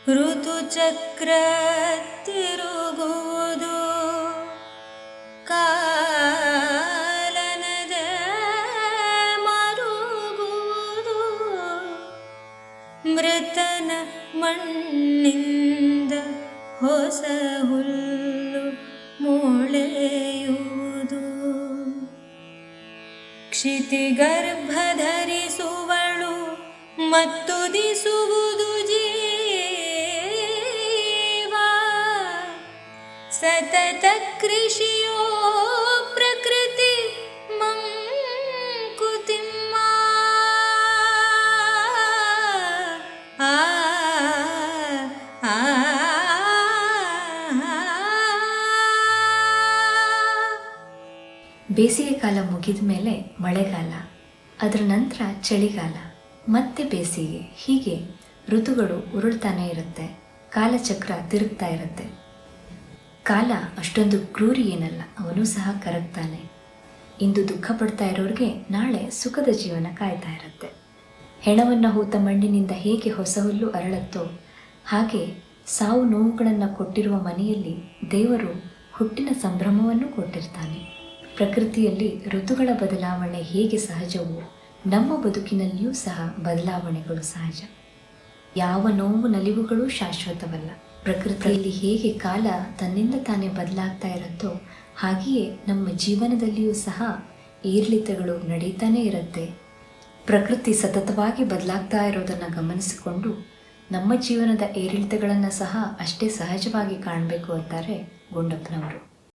ಋತುಚಕ್ರ ತಿರುಗುವುದು ಕಾಲನದೆ ಮರುಗುವುದು ಮೃತನ ಮಣ್ಣಿಂದ ಹೊಸ ಹುಲ್ಲು ಮೊಳೆಯುವುದು ಕ್ಷಿತಿಗರ್ಭ ಧರಿಸುವಳು ಮತ್ತುದಿಸುವುದು ಜೀವ ಸತತ ಕೃಷಿಯೋ ಪ್ರಕೃತಿ ಮಂಕುತಿಮ್ಮ ಆ ಆ ಬೇಸಿಗೆ ಕಾಲ ಮುಗಿದ ಮೇಲೆ ಮಳೆಗಾಲ, ಅದರ ನಂತರ ಚಳಿಗಾಲ, ಮತ್ತೆ ಬೇಸಿಗೆ, ಹೀಗೆ ಋತುಗಳು ಉರುಳ್ತಾನೆ ಇರುತ್ತೆ. ಕಾಲಚಕ್ರ ತಿರುಗ್ತಾ ಇರುತ್ತೆ. ಕಾಲ ಅಷ್ಟೊಂದು ಕ್ರೂರಿ ಏನಲ್ಲ, ಅವನು ಸಹ ಕರಗ್ತಾನೆ. ಇಂದು ದುಃಖ ಪಡ್ತಾ ಇರೋರಿಗೆ ನಾಳೆ ಸುಖದ ಜೀವನ ಕಾಯ್ತಾ ಇರುತ್ತೆ. ಹೆಣವನ್ನು ಹೂತ ಮಣ್ಣಿನಿಂದ ಹೇಗೆ ಹೊಸ ಹುಲ್ಲು ಅರಳುತ್ತೋ ಹಾಗೆ ಸಾವು ನೋವುಗಳನ್ನು ಕೊಟ್ಟಿರುವ ಮನೆಯಲ್ಲಿ ದೇವರು ಹುಟ್ಟಿನ ಸಂಭ್ರಮವನ್ನು ಕೊಟ್ಟಿರ್ತಾನೆ. ಪ್ರಕೃತಿಯಲ್ಲಿ ಋತುಗಳ ಬದಲಾವಣೆ ಹೇಗೆ ಸಹಜವೋ ನಮ್ಮ ಬದುಕಿನಲ್ಲಿಯೂ ಸಹ ಬದಲಾವಣೆಗಳು ಸಹಜ. ಯಾವ ನೋವು ನಲಿವುಗಳು ಶಾಶ್ವತವಲ್ಲ. ಪ್ರಕೃತಿಯಲ್ಲಿ ಹೇಗೆ ಕಾಲ ತನ್ನಿಂದ ತಾನೇ ಬದಲಾಗ್ತಾ ಇರುತ್ತೋ ಹಾಗೆಯೇ ನಮ್ಮ ಜೀವನದಲ್ಲಿಯೂ ಸಹ ಏರಿಳಿತಗಳು ನಡೀತಾನೇ ಇರುತ್ತೆ. ಪ್ರಕೃತಿ ಸತತವಾಗಿ ಬದಲಾಗ್ತಾ ಇರೋದನ್ನು ಗಮನಿಸಿಕೊಂಡು ನಮ್ಮ ಜೀವನದ ಏರಿಳಿತಗಳನ್ನು ಸಹ ಅಷ್ಟೇ ಸಹಜವಾಗಿ ಕಾಣಬೇಕು ಅಂತಾರೆ ಗುಂಡಪ್ಪನವರು.